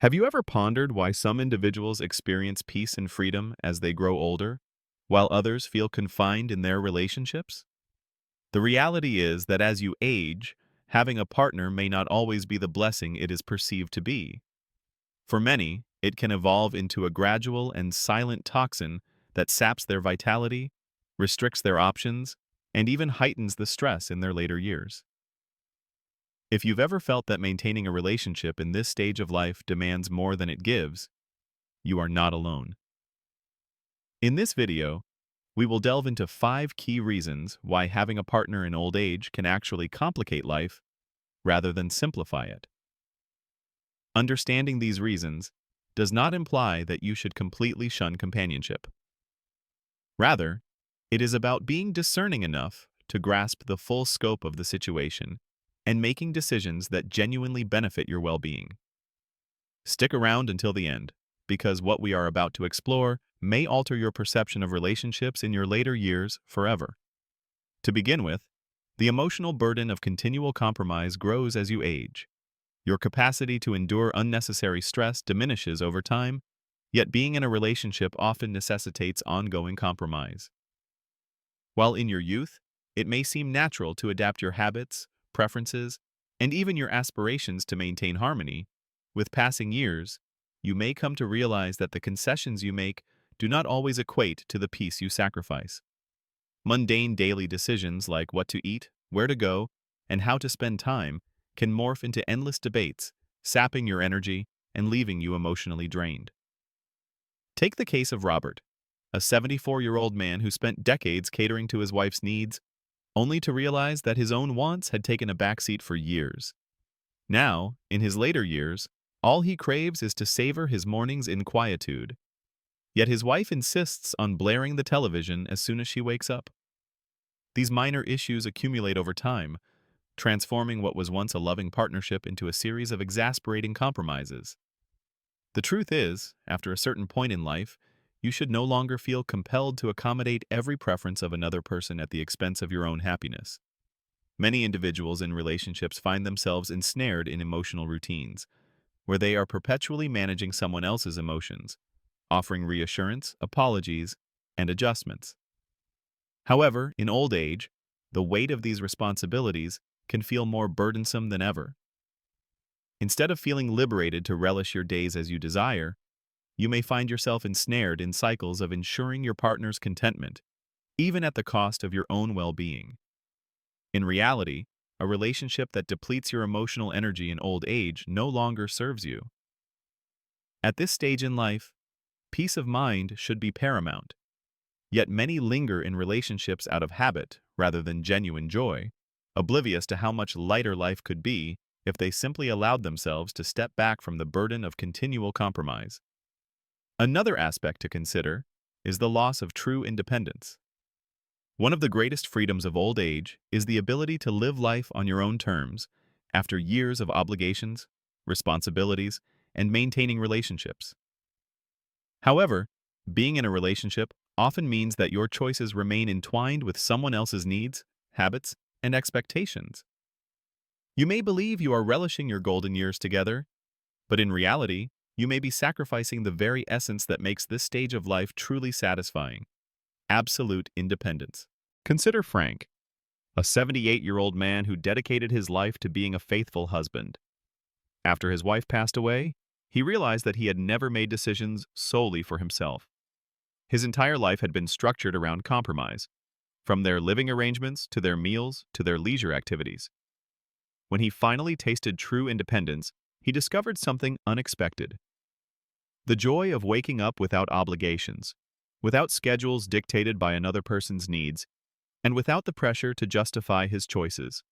Have you ever pondered why some individuals experience peace and freedom as they grow older, while others feel confined in their relationships? The reality is that as you age, having a partner may not always be the blessing it is perceived to be. For many, it can evolve into a gradual and silent toxin that saps their vitality, restricts their options, and even heightens the stress in their later years. If you've ever felt that maintaining a relationship in this stage of life demands more than it gives, you are not alone. In this video, we will delve into 5 key reasons why having a partner in old age can actually complicate life rather than simplify it. Understanding these reasons does not imply that you should completely shun companionship. Rather, it is about being discerning enough to grasp the full scope of the situation and making decisions that genuinely benefit your well-being. Stick around until the end, because what we are about to explore may alter your perception of relationships in your later years forever. To begin with, the emotional burden of continual compromise grows as you age. Your capacity to endure unnecessary stress diminishes over time, yet being in a relationship often necessitates ongoing compromise. While in your youth, it may seem natural to adapt your habits, preferences, and even your aspirations to maintain harmony, with passing years, you may come to realize that the concessions you make do not always equate to the peace you sacrifice. Mundane daily decisions like what to eat, where to go, and how to spend time can morph into endless debates, sapping your energy and leaving you emotionally drained. Take the case of Robert, a 74-year-old man who spent decades catering to his wife's needs, only to realize that his own wants had taken a backseat for years. Now, in his later years, all he craves is to savor his mornings in quietude. Yet his wife insists on blaring the television as soon as she wakes up. These minor issues accumulate over time, transforming what was once a loving partnership into a series of exasperating compromises. The truth is, after a certain point in life, you should no longer feel compelled to accommodate every preference of another person at the expense of your own happiness. Many individuals in relationships find themselves ensnared in emotional routines, where they are perpetually managing someone else's emotions, offering reassurance, apologies, and adjustments. However, in old age, the weight of these responsibilities can feel more burdensome than ever. Instead of feeling liberated to relish your days as you desire, you may find yourself ensnared in cycles of ensuring your partner's contentment, even at the cost of your own well-being. In reality, a relationship that depletes your emotional energy in old age no longer serves you. At this stage in life, peace of mind should be paramount. Yet many linger in relationships out of habit rather than genuine joy, oblivious to how much lighter life could be if they simply allowed themselves to step back from the burden of continual compromise. Another aspect to consider is the loss of true independence. One of the greatest freedoms of old age is the ability to live life on your own terms after years of obligations, responsibilities, and maintaining relationships. However, being in a relationship often means that your choices remain entwined with someone else's needs, habits, and expectations. You may believe you are relishing your golden years together, but in reality, you may be sacrificing the very essence that makes this stage of life truly satisfying: absolute independence. Consider Frank, a 78-year-old man who dedicated his life to being a faithful husband. After his wife passed away, he realized that he had never made decisions solely for himself. His entire life had been structured around compromise, from their living arrangements to their meals to their leisure activities. When he finally tasted true independence, he discovered something unexpected: the joy of waking up without obligations, without schedules dictated by another person's needs, and without the pressure to justify his choices.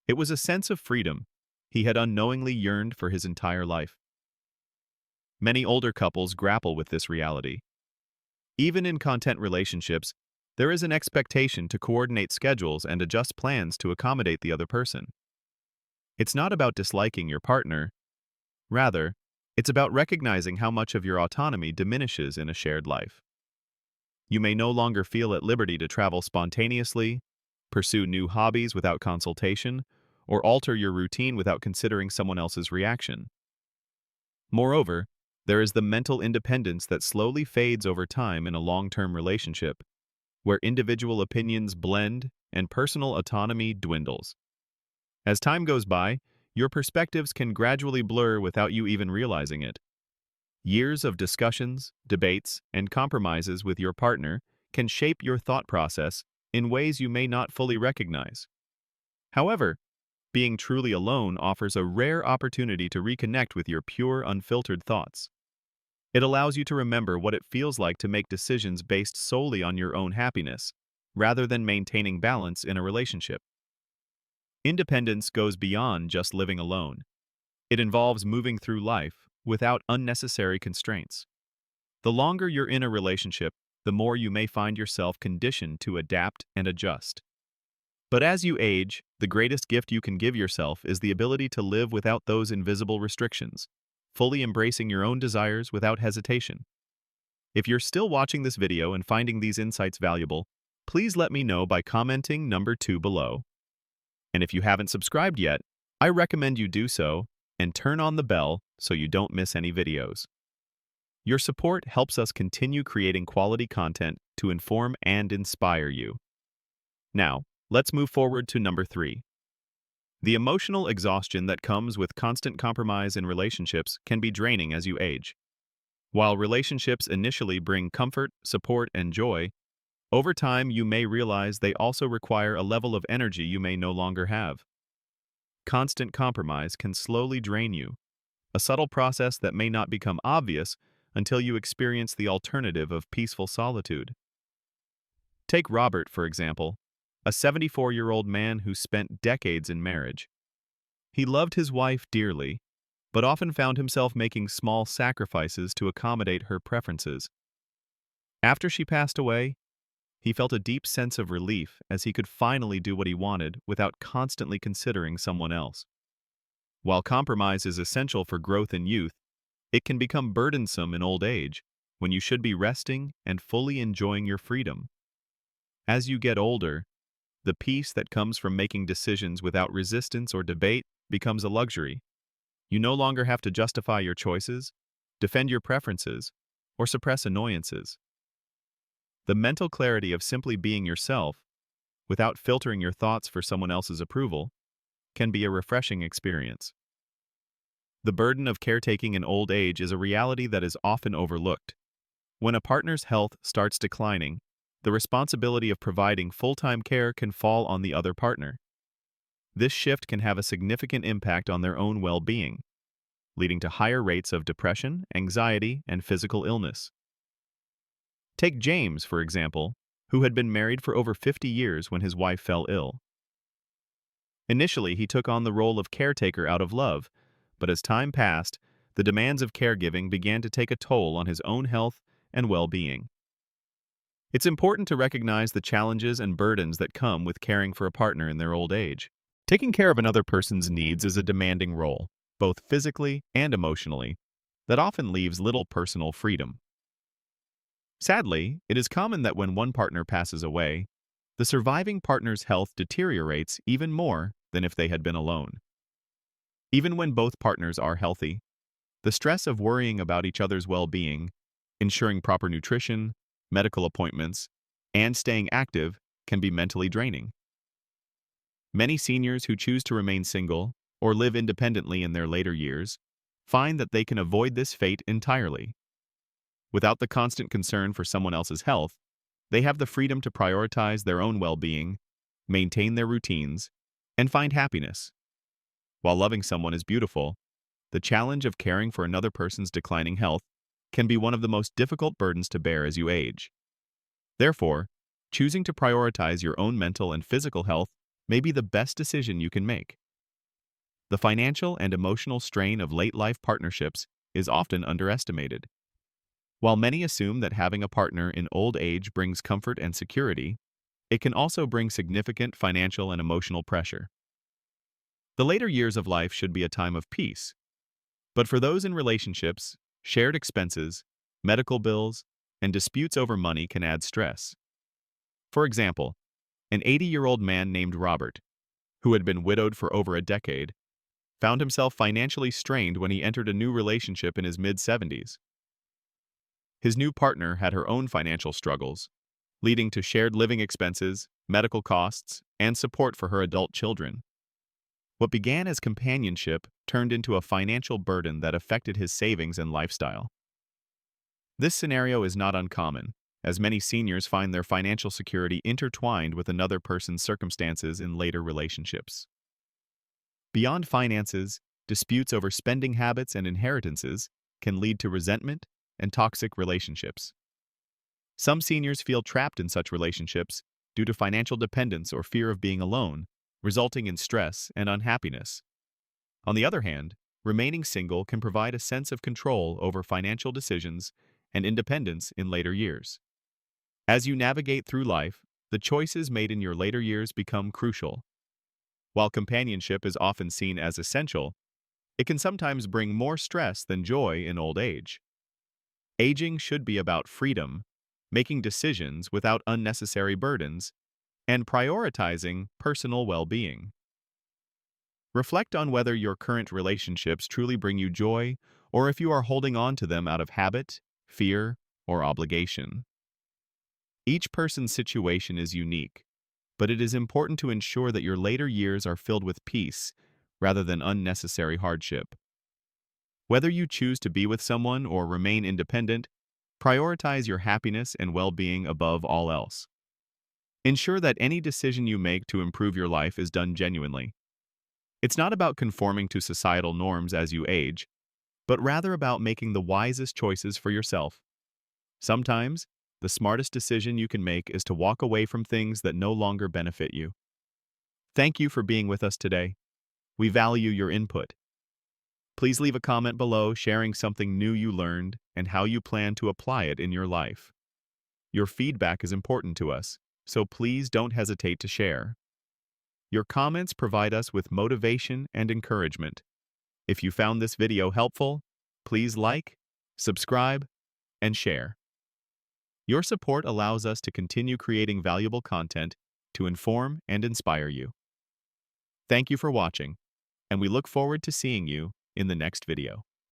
It was a sense of freedom he had unknowingly yearned for his entire life. Many older couples grapple with this reality. Even in content relationships, there is an expectation to coordinate schedules and adjust plans to accommodate the other person. It's not about disliking your partner. Rather, it's about recognizing how much of your autonomy diminishes in a shared life. You may no longer feel at liberty to travel spontaneously, pursue new hobbies without consultation, or alter your routine without considering someone else's reaction. Moreover, there is the mental independence that slowly fades over time in a long-term relationship, where individual opinions blend and personal autonomy dwindles. As time goes by, your perspectives can gradually blur without you even realizing it. Years of discussions, debates, and compromises with your partner can shape your thought process in ways you may not fully recognize. However, being truly alone offers a rare opportunity to reconnect with your pure, unfiltered thoughts. It allows you to remember what it feels like to make decisions based solely on your own happiness, rather than maintaining balance in a relationship. Independence goes beyond just living alone. It involves moving through life without unnecessary constraints. The longer you're in a relationship, the more you may find yourself conditioned to adapt and adjust. But as you age, the greatest gift you can give yourself is the ability to live without those invisible restrictions, fully embracing your own desires without hesitation. If you're still watching this video and finding these insights valuable, please let me know by commenting number 2 below. And if you haven't subscribed yet, I recommend you do so and turn on the bell so you don't miss any videos. Your support helps us continue creating quality content to inform and inspire you. Now, let's move forward to number 3. The emotional exhaustion that comes with constant compromise in relationships can be draining as you age. While relationships initially bring comfort, support, and joy, over time you may realize they also require a level of energy you may no longer have. Constant compromise can slowly drain you, a subtle process that may not become obvious until you experience the alternative of peaceful solitude. Take Robert, for example, a 74-year-old man who spent decades in marriage. He loved his wife dearly, but often found himself making small sacrifices to accommodate her preferences. After she passed away, he felt a deep sense of relief as he could finally do what he wanted without constantly considering someone else. While compromise is essential for growth in youth, it can become burdensome in old age, when you should be resting and fully enjoying your freedom. As you get older, the peace that comes from making decisions without resistance or debate becomes a luxury. You no longer have to justify your choices, defend your preferences, or suppress annoyances. The mental clarity of simply being yourself, without filtering your thoughts for someone else's approval, can be a refreshing experience. The burden of caretaking in old age is a reality that is often overlooked. When a partner's health starts declining, the responsibility of providing full-time care can fall on the other partner. This shift can have a significant impact on their own well-being, leading to higher rates of depression, anxiety, and physical illness. Take James, for example, who had been married for over 50 years when his wife fell ill. Initially, he took on the role of caretaker out of love, but as time passed, the demands of caregiving began to take a toll on his own health and well-being. It's important to recognize the challenges and burdens that come with caring for a partner in their old age. Taking care of another person's needs is a demanding role, both physically and emotionally, that often leaves little personal freedom. Sadly, it is common that when one partner passes away, the surviving partner's health deteriorates even more than if they had been alone. Even when both partners are healthy, the stress of worrying about each other's well-being, ensuring proper nutrition, medical appointments, and staying active can be mentally draining. Many seniors who choose to remain single or live independently in their later years find that they can avoid this fate entirely. Without the constant concern for someone else's health, they have the freedom to prioritize their own well-being, maintain their routines, and find happiness. While loving someone is beautiful, the challenge of caring for another person's declining health can be one of the most difficult burdens to bear as you age. Therefore, choosing to prioritize your own mental and physical health may be the best decision you can make. The financial and emotional strain of late-life partnerships is often underestimated. While many assume that having a partner in old age brings comfort and security, it can also bring significant financial and emotional pressure. The later years of life should be a time of peace, but for those in relationships, shared expenses, medical bills, and disputes over money can add stress. For example, an 80-year-old man named Robert, who had been widowed for over a decade, found himself financially strained when he entered a new relationship in his mid-70s. His new partner had her own financial struggles, leading to shared living expenses, medical costs, and support for her adult children. What began as companionship turned into a financial burden that affected his savings and lifestyle. This scenario is not uncommon, as many seniors find their financial security intertwined with another person's circumstances in later relationships. Beyond finances, disputes over spending habits and inheritances can lead to resentment and toxic relationships. Some seniors feel trapped in such relationships due to financial dependence or fear of being alone, resulting in stress and unhappiness. On the other hand, remaining single can provide a sense of control over financial decisions and independence in later years. As you navigate through life, the choices made in your later years become crucial. While companionship is often seen as essential, it can sometimes bring more stress than joy in old age. Aging should be about freedom, making decisions without unnecessary burdens, and prioritizing personal well-being. Reflect on whether your current relationships truly bring you joy or if you are holding on to them out of habit, fear, or obligation. Each person's situation is unique, but it is important to ensure that your later years are filled with peace rather than unnecessary hardship. Whether you choose to be with someone or remain independent, prioritize your happiness and well-being above all else. Ensure that any decision you make to improve your life is done genuinely. It's not about conforming to societal norms as you age, but rather about making the wisest choices for yourself. Sometimes, the smartest decision you can make is to walk away from things that no longer benefit you. Thank you for being with us today. We value your input. Please leave a comment below sharing something new you learned and how you plan to apply it in your life. Your feedback is important to us, so please don't hesitate to share. Your comments provide us with motivation and encouragement. If you found this video helpful, please like, subscribe, and share. Your support allows us to continue creating valuable content to inform and inspire you. Thank you for watching, and we look forward to seeing you in the next video.